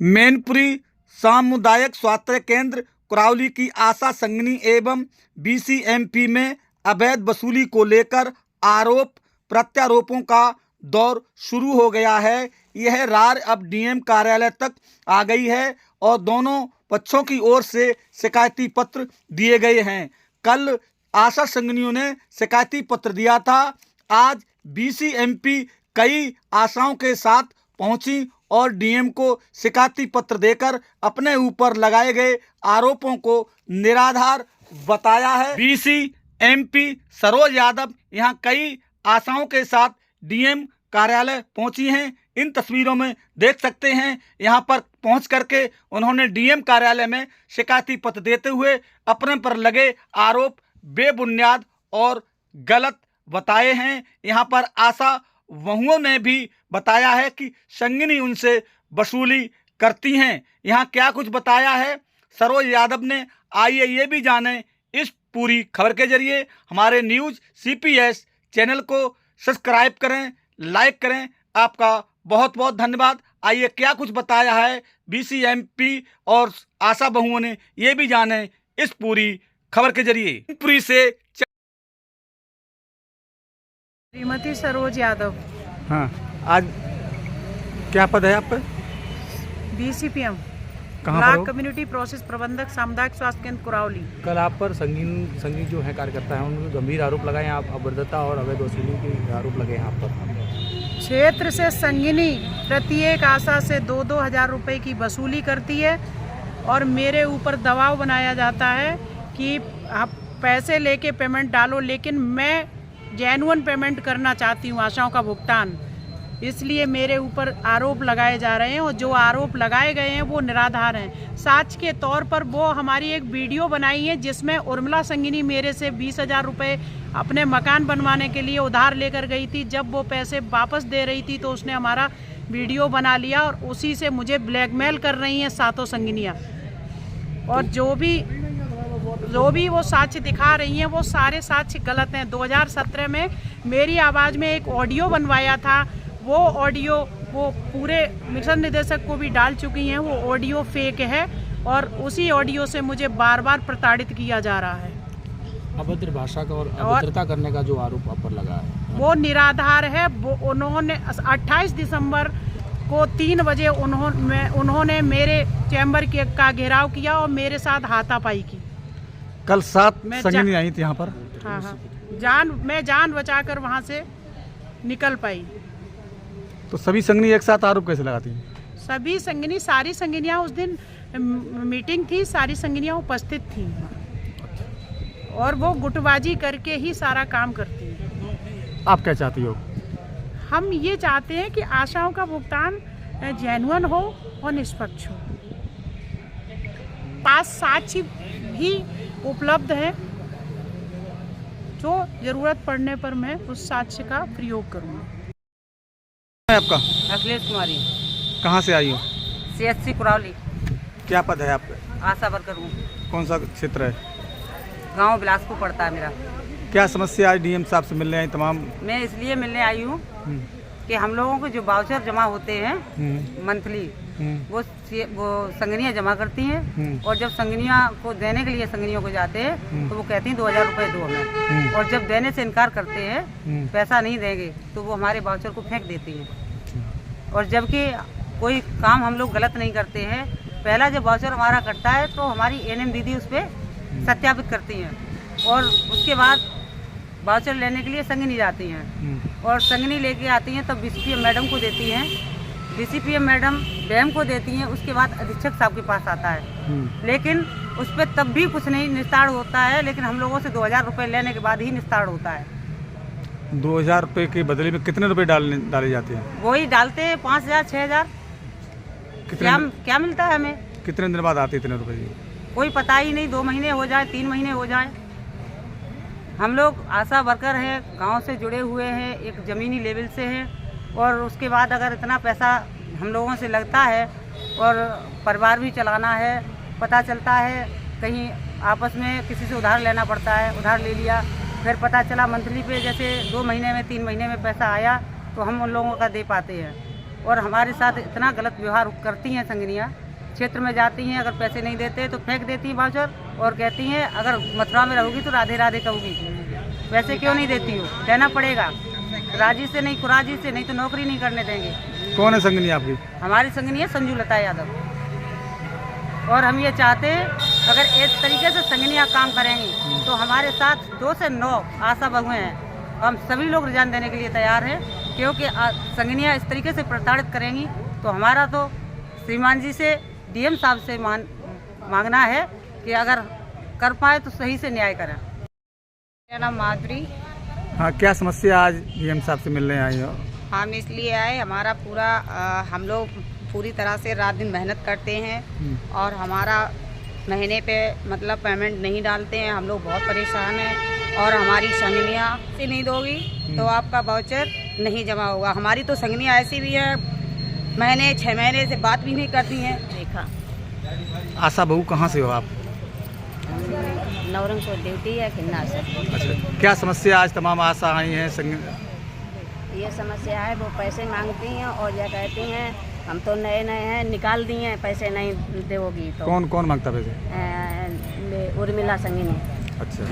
मैनपुरी सामुदायिक स्वास्थ्य केंद्र कुरावली की आशा संगिनी एवं बीसीएमपी में अवैध वसूली को लेकर आरोप प्रत्यारोपों का दौर शुरू हो गया है। यह रार अब डीएम कार्यालय तक आ गई है और दोनों पक्षों की ओर से शिकायती पत्र दिए गए हैं। कल आशा संगिनियों ने शिकायती पत्र दिया था। आज बीसीएमपी कई आशाओं के साथ पहुंची और डीएम को शिकायती पत्र देकर अपने ऊपर लगाए गए आरोपों को निराधार बताया है। बीसीएमपी सरोज यादव यहां कई आशाओं के साथ डीएम कार्यालय पहुंची हैं। इन तस्वीरों में देख सकते हैं, यहां पर पहुंच करके उन्होंने डीएम कार्यालय में शिकायती पत्र देते हुए अपने पर लगे आरोप बेबुनियाद और गलत बताए हैं। यहां पर आशा बहुओं ने भी बताया है कि संगिनी उनसे वसूली करती हैं। यहाँ क्या कुछ बताया है सरोज यादव ने, आइए ये भी जानें इस पूरी खबर के जरिए। हमारे न्यूज़ सीपीएस चैनल को सब्सक्राइब करें, लाइक करें। आपका बहुत बहुत धन्यवाद। आइए क्या कुछ बताया है बीसीएमपी और आशा बहुओं ने, ये भी जानें इस पूरी खबर के जरिए। पूरी से श्रीमती सरोज यादव। हाँ, आज क्या पद है आप पर? बीसीपीएम कहाँ पर हो? ब्लॉक कम्युनिटी प्रोसेस प्रबंधक सामुदायिक स्वास्थ्य केंद्र कुरावली। कल आप पर संगीन जो है कार्यकर्ता है उनको गंभीर आरोप लगाए, आप अभद्रता और अवैध वसूली के आरोप लगे हैं आप पर। क्षेत्र से संगिनी प्रत्येक आशा से 2-2 हज़ार रुपये की वसूली करती है और मेरे ऊपर दबाव बनाया जाता है कि आप पैसे लेके पेमेंट डालो, लेकिन मैं जेन्युइन पेमेंट करना चाहती हूँ, आशाओं का भुगतान। इसलिए मेरे ऊपर आरोप लगाए जा रहे हैं और जो आरोप लगाए गए हैं वो निराधार हैं। साक्ष्य के तौर पर वो हमारी एक वीडियो बनाई है जिसमें उर्मिला संगिनी मेरे से 20,000 रुपये अपने मकान बनवाने के लिए उधार लेकर गई थी। जब वो पैसे वापस दे रही थी तो उसने हमारा वीडियो बना लिया और उसी से मुझे ब्लैकमेल कर रही हैं सातों संगिनियाँ। और जो भी वो साक्ष्य दिखा रही हैं वो सारे साक्ष्य गलत हैं। 2017 में मेरी आवाज़ में एक ऑडियो बनवाया था, वो ऑडियो वो पूरे मिशन निदेशक को भी डाल चुकी हैं। वो ऑडियो फेक है और उसी ऑडियो से मुझे बार बार प्रताड़ित किया जा रहा है। अभद्र भाषा का और अभद्रता करने का जो आरोप आप पर लगा है वो निराधार है। वो उन्होंने 28 दिसंबर को 3 बजे उन्होंने मेरे चैम्बर का घेराव किया और मेरे साथ हाथापाई की। कल 7 संगिनी आई थी यहाँ पर। हाँ, मैं जान बचाकर वहाँ से निकल पाई। तो सभी संगिनी एक साथ आरोप कैसे लगाती हैं? सभी संगिनी, सारी संगिनियाँ उस दिन मीटिंग थी, सारी संगिनियाँ उपस्थित थी और वो गुटबाजी करके ही सारा काम करती हैं। आप क्या चाहती हो? हम ये चाहते हैं कि आशाओं का भुगतान जेन्युइन हो और निष्पक्ष हो। पास साक्ष्य भी उपलब्ध है, जो जरूरत पड़ने पर मैं उस साक्ष्य का प्रयोग करूँगा। आपका? अखिलेश कुमारी। कहाँ से आई हो? सीएचसी कुरावली। क्या पद है आपका? आशा वर्कर हूँ। कौन सा क्षेत्र है? गांव बिलासपुर पड़ता है मेरा। क्या समस्या आज डीएम साहब से मिलने आई तमाम? मैं इसलिए मिलने आई हूँ कि हम लोगों को जो वाउचर जमा होते हैं मंथली, वो संगिनियाँ जमा करती हैं और जब संगिनियाँ को देने के लिए संगिनियों को जाते हैं तो वो कहती हैं 2,000 रुपये दो हमें, और जब देने से इनकार करते हैं, पैसा नहीं देंगे, तो वो हमारे वाउचर को फेंक देती हैं। और जबकि कोई काम हम लोग गलत नहीं करते हैं, पहला जब वाउचर हमारा कटता है तो हमारी एनएम दीदी उस पर सत्यापित करती हैं और उसके बाद वाउचर लेने के लिए संगिनी जाती हैं और संगिनी लेके आती हैं तब बीसीपीएम मैडम को देती हैं, बीसीपीएम मैडम डीएम को देती हैं, उसके बाद अधीक्षक साहब के पास आता है। लेकिन उस पर तब भी कुछ नहीं निस्तार होता है, लेकिन हम लोगों से 2,000 रुपये लेने के बाद ही निस्तार होता है। 2,000 रुपये के बदले में कितने रुपए डाले जाते हैं? वही डालते हैं 5,000 6,000। क्या मिलता है हमें? कितने दिन बाद आते इतने रुपए? कोई पता ही नहीं, 2 महीने हो जाए, 3 महीने हो जाए। हम लोग आशा वर्कर हैं, गांव से जुड़े हुए हैं, एक ज़मीनी लेवल से हैं और उसके बाद अगर इतना पैसा हम लोगों से लगता है और परिवार भी चलाना है, पता चलता है कहीं आपस में किसी से उधार लेना पड़ता है, उधार ले लिया, फिर पता चला मंथली पे जैसे 2 महीने में 3 महीने में पैसा आया तो हम उन लोगों का दे पाते हैं। और हमारे साथ इतना गलत व्यवहार करती हैं संगनियाँ। क्षेत्र में जाती हैं, अगर पैसे नहीं देते तो फेंक देती हैं वाउचर और कहती हैं अगर मथुरा में रहोगी तो राधे राधे कहूँगी। पैसे क्यों नहीं देती हो? देना पड़ेगा, राजी से नहीं कुराजी से, नहीं तो नौकरी नहीं करने देंगे। कौन है संगनी आपकी? हमारी संगनी है संजू लता यादव। और हम ये चाहते हैं अगर इस तरीके से संगनियाँ काम करेंगी तो हमारे साथ 2 से 9 आशा बहुएँ हैं। हम सभी लोग रिजाइन देने के लिए तैयार हैं, क्योंकि संगनियाँ इस तरीके से प्रताड़ित करेंगी तो हमारा तो श्रीमान जी से, डीएम साहब से मांगना है कि अगर कर पाए तो सही से न्याय करें। मेरा नाम माधुरी। हाँ, क्या समस्या आज डीएम साहब से मिलने आई हो? हम इसलिए आए, हमारा पूरा हम लोग पूरी तरह से रात दिन मेहनत करते हैं और हमारा महीने पे मतलब पेमेंट नहीं डालते हैं। हम लोग बहुत परेशान हैं और हमारी संगनियाँ से नहीं दोगी तो आपका वाउचर नहीं जमा होगा। हमारी तो संगनियाँ ऐसी भी है, महीने 6 महीने से बात भी नहीं करती हैं। देखा आशा बहू कहाँ से हो आप? नवरंगपुर ड्यूटी है किन्ना से। अच्छा, क्या समस्या आज तमाम आशा आई हैं ये समस्या है, वो पैसे मांगती हैं और यह कहती हैं हम तो नए नए हैं, निकाल दिए हैं, पैसे नहीं दोगी तो। कौन कौन मांगता पैसे? उर्मिला संगनी। अच्छा,